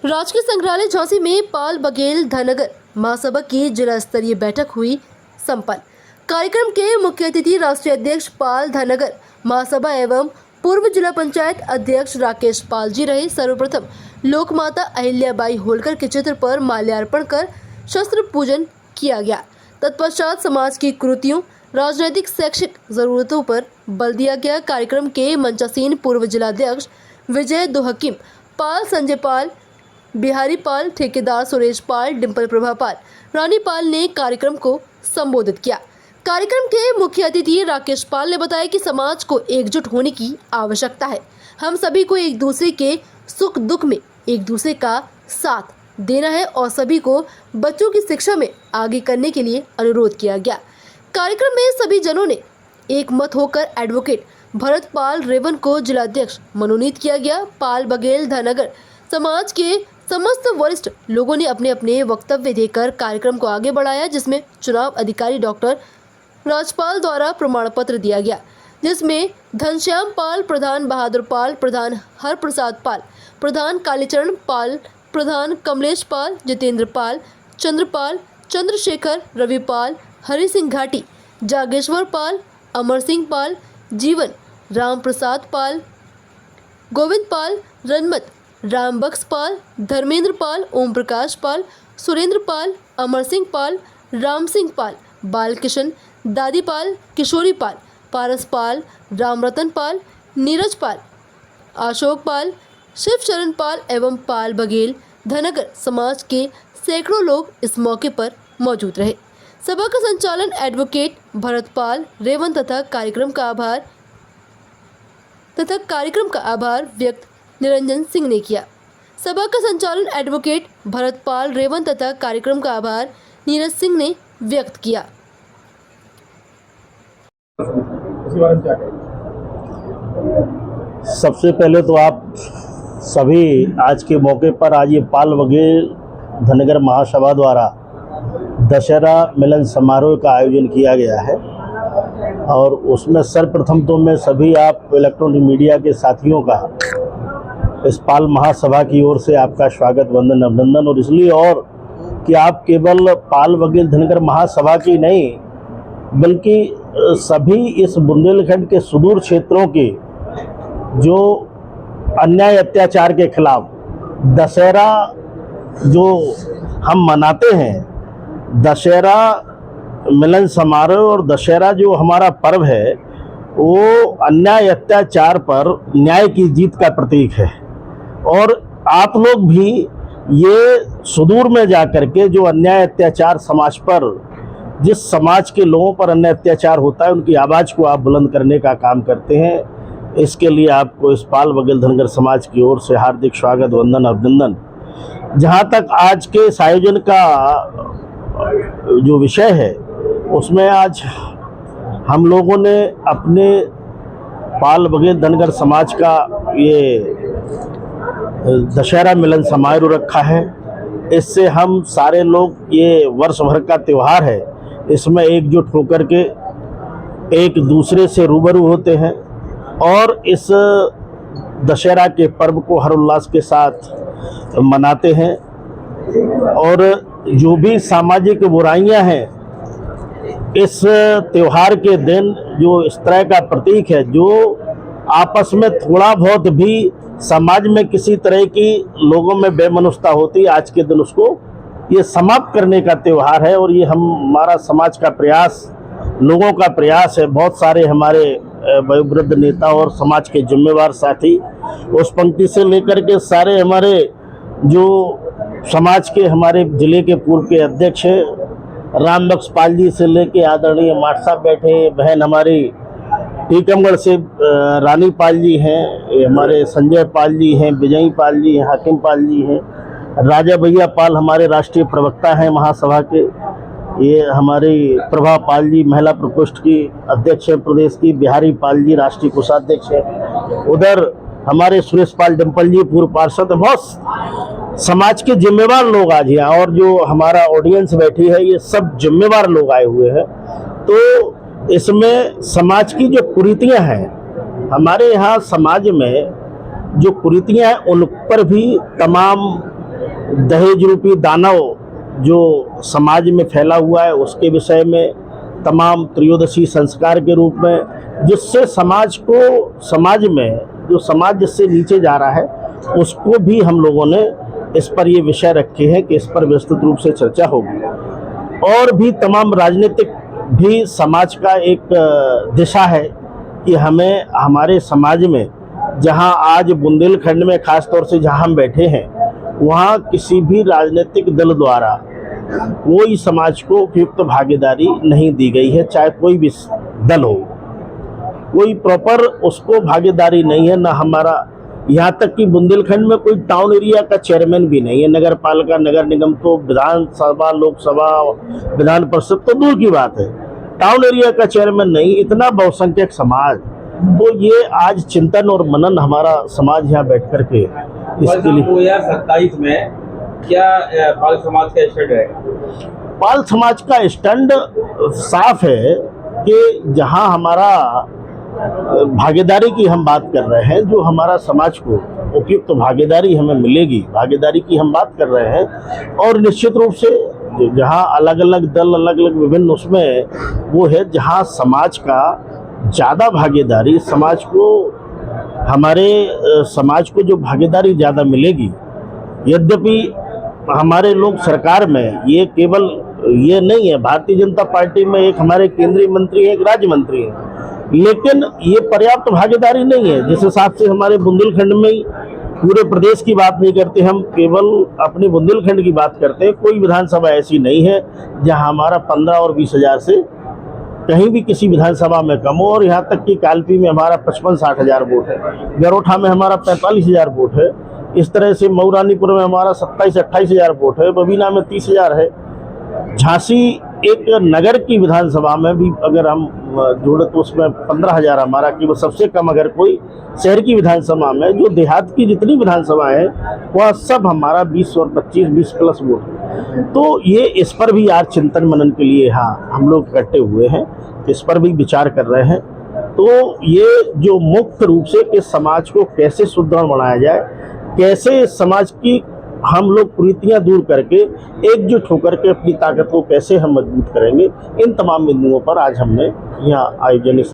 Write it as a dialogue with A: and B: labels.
A: राजकीय संग्रहालय झांसी में पाल बघेल धनगर महासभा की जिला स्तरीय बैठक हुई संपन्न। कार्यक्रम के मुख्य अतिथि राष्ट्रीय अध्यक्ष पाल धनगर महासभा एवं पूर्व जिला पंचायत अध्यक्ष राकेश पाल जी रहे। सर्वप्रथम लोकमाता अहिल्याबाई होलकर के चित्र पर माल्यार्पण कर शस्त्र पूजन किया गया। तत्पश्चात समाज की कुरीतियों, राजनीतिक शैक्षिक जरूरतों पर बल दिया गया। कार्यक्रम के मंचासीन पूर्व जिलाध्यक्ष विजय दोहकीम पाल, संजय पाल, बिहारी पाल, ठेकेदार सुरेश पाल, डिम्पल प्रभा पाल, रानी पाल ने कार्यक्रम को संबोधित किया। कार्यक्रम के मुख्य अतिथि राकेश पाल ने बताया कि समाज को एकजुट होने की आवश्यकता है। हम सभी को एक दूसरे के सुख दुख में एक दूसरे का साथ देना है और सभी को बच्चों की शिक्षा में आगे करने के लिए अनुरोध किया गया। कार्यक्रम में सभी जनों ने एक मत होकर एडवोकेट भरत पाल रेवन को जिलाध्यक्ष मनोनीत किया गया। पाल बघेल धनगर समाज के समस्त वरिष्ठ लोगों ने अपने अपने वक्तव्य देकर कार्यक्रम को आगे बढ़ाया, जिसमें चुनाव अधिकारी डॉक्टर राजपाल द्वारा प्रमाण पत्र दिया गया, जिसमें घनश्याम पाल, प्रधान बहादुर पाल, प्रधान हर प्रसाद पाल, प्रधान कालीचरण पाल, प्रधान कमलेश पाल, जितेंद्र पाल, चंद्रपाल, चंद्रशेखर, रवि पाल, हरि सिंह घाटी, जागेश्वर पाल, अमर सिंह पाल, जीवन राम प्रसाद पाल, गोविंद पाल, रनमत राम बख्श पाल, धर्मेंद्र पाल, ओम प्रकाश पाल, सुरेंद्र पाल, अमर सिंह पाल, राम सिंह पाल, बालकिशन, दादी पाल, किशोरी पाल, पारस पाल, राम रतन पाल, नीरज पाल, अशोक पाल, शिव शरण पाल एवं पाल बघेल धनगर समाज के सैकड़ों लोग इस मौके पर मौजूद रहे। सभा का संचालन एडवोकेट भरत पाल रेवन तथा कार्यक्रम का आभार व्यक्त निरंजन सिंह ने किया। सभा का संचालन एडवोकेट भरत पाल रेवन तथा कार्यक्रम का आभार नीरज सिंह ने व्यक्त किया।
B: सबसे पहले तो आप सभी आज के मौके पर आज ये पाल बघेल धनगर महासभा द्वारा दशहरा मिलन समारोह का आयोजन किया गया है और उसमें सर्वप्रथम तो मैं सभी आप इलेक्ट्रॉनिक मीडिया के साथियों का इस पाल महासभा की ओर से आपका स्वागत, वंदन, अभिनंदन। और इसलिए और कि आप केवल पाल बघेल धनगर महासभा की नहीं बल्कि सभी इस बुंदेलखंड के सुदूर क्षेत्रों के जो अन्याय अत्याचार के खिलाफ दशहरा जो हम मनाते हैं, दशहरा मिलन समारोह और दशहरा जो हमारा पर्व है वो अन्याय अत्याचार पर न्याय की जीत का प्रतीक है। और आप लोग भी ये सुदूर में जाकर के जो अन्याय अत्याचार समाज पर, जिस समाज के लोगों पर अन्याय अत्याचार होता है, उनकी आवाज़ को आप बुलंद करने का काम करते हैं। इसके लिए आपको इस पाल बघेल धनगर समाज की ओर से हार्दिक स्वागत, वंदन, अभिनंदन। जहाँ तक आज के इस आयोजन का जो विषय है उसमें आज हम लोगों ने अपने पाल बघेल धनगर समाज का ये दशहरा मिलन समारोह रखा है। इससे हम सारे लोग, ये वर्ष भर का त्यौहार है, इसमें एकजुट होकर के एक दूसरे से रूबरू होते हैं और इस दशहरा के पर्व को हर उल्लास के साथ मनाते हैं। और जो भी सामाजिक बुराइयां हैं, इस त्यौहार के दिन जो इस तरह का प्रतीक है, जो आपस में थोड़ा बहुत भी समाज में किसी तरह की लोगों में बेमनुष्यता होती, आज के दिन उसको ये समाप्त करने का त्यौहार है। और ये हमारा समाज का प्रयास, लोगों का प्रयास है। बहुत सारे हमारे वयोवृद्ध नेता और समाज के जिम्मेवार साथी, उस पंक्ति से लेकर के सारे हमारे जो समाज के हमारे जिले के पूर्व के अध्यक्ष राम बख्श पाल जी से लेके आदरणीय माट साहब बैठे, बहन हमारी टीकमगढ़ से रानी पाल जी हैं, हमारे संजय पाल जी हैं, विजयी पाल जी हैं, हाकिम पाल जी हैं, राजा भैया पाल हमारे राष्ट्रीय प्रवक्ता हैं महासभा के, ये हमारी प्रभा पाल जी महिला प्रकोष्ठ की अध्यक्ष हैं प्रदेश की, बिहारी पाल जी राष्ट्रीय कोषाध्यक्ष हैं, उधर हमारे सुरेश पाल डिम्पल जी पूर्व पार्षद। बहुत समाज के जिम्मेवार लोग आज यहाँ, और जो हमारा ऑडियंस बैठी है ये सब जिम्मेवार लोग आए हुए हैं। तो इसमें समाज की जो कुरीतियां हैं, हमारे यहाँ समाज में जो कुरीतियां हैं उन पर भी तमाम दहेज रूपी दानव जो समाज में फैला हुआ है उसके विषय में तमाम त्रयोदशी संस्कार के रूप में, जिससे समाज में जो समाज जिससे नीचे जा रहा है उसको भी हम लोगों ने इस पर ये विषय रखे हैं कि इस पर विस्तृत रूप से चर्चा होगी। और भी तमाम राजनीतिक भी समाज का एक दिशा है कि हमें हमारे समाज में, जहां आज बुंदेलखंड में खास तौर से जहां हम बैठे हैं, वहां किसी भी राजनीतिक दल द्वारा कोई समाज को उपयुक्त भागीदारी नहीं दी गई है, चाहे कोई भी दल हो, कोई प्रॉपर उसको भागीदारी नहीं है। ना हमारा, यहाँ तक कि बुंदेलखंड में कोई टाउन एरिया का चेयरमैन भी नहीं है, नगर पालिका नगर निगम तो विधानसभा लोकसभा विधान परिषद तो दूर की बात है, टाउन एरिया का चेयरमैन नहीं। इतना बहुसंख्यक समाज, तो ये आज चिंतन और मनन हमारा समाज यहाँ बैठ करके इसके लिए
C: 2027 में क्या पाल समाज का स्टैंड है?
B: पाल समाज का स्टैंड साफ है कि जहां हमारा भागीदारी की हम बात कर रहे हैं, जो हमारा समाज को उपयुक्त भागीदारी हमें मिलेगी, भागीदारी की हम बात कर रहे हैं। और निश्चित रूप से जहां अलग अलग दल, अलग अलग विभिन्न उसमें वो है जहां समाज का ज़्यादा भागीदारी, हमारे समाज को जो भागीदारी ज़्यादा मिलेगी। यद्यपि हमारे लोग सरकार में, ये केवल ये नहीं है, भारतीय जनता पार्टी में एक हमारे केंद्रीय मंत्री है, एक राज्य मंत्री है, लेकिन ये पर्याप्त भागीदारी नहीं है। जिस हिसाब से हमारे बुंदेलखंड में ही, पूरे प्रदेश की बात नहीं करते हम, केवल अपने बुंदेलखंड की बात करते हैं, कोई विधानसभा ऐसी नहीं है जहां हमारा 15 और 20 हज़ार से कहीं भी किसी विधानसभा में कम हो। और यहाँ तक कि कालपी में हमारा 55-60 हज़ार वोट है, गरोठा में हमारा 45 हज़ार वोट है, इस तरह से मऊरानीपुर में हमारा 27-28 हज़ार वोट है, बबीना में 30 हज़ार है। झांसी एक नगर की विधानसभा में भी अगर हम जोड़े तो उसमें 15 हज़ार हमारा, कि वो सबसे कम अगर कोई शहर की विधानसभा में, जो देहात की जितनी विधानसभाएं हैं वह सब हमारा 20 और 20 प्लस वोट है। तो ये इस पर भी आज चिंतन मनन के लिए हाँ हम लोग इकट्ठे हुए हैं, इस पर भी विचार कर रहे हैं। तो ये जो मुख्य रूप से कि समाज को कैसे सुदृढ़ बनाया जाए, कैसे समाज की हम लोग कुरीतियां दूर करके एकजुट होकर के अपनी ताकत को कैसे हम मजबूत करेंगे, इन तमाम बिंदुओं पर आज हमने यहाँ आयोजन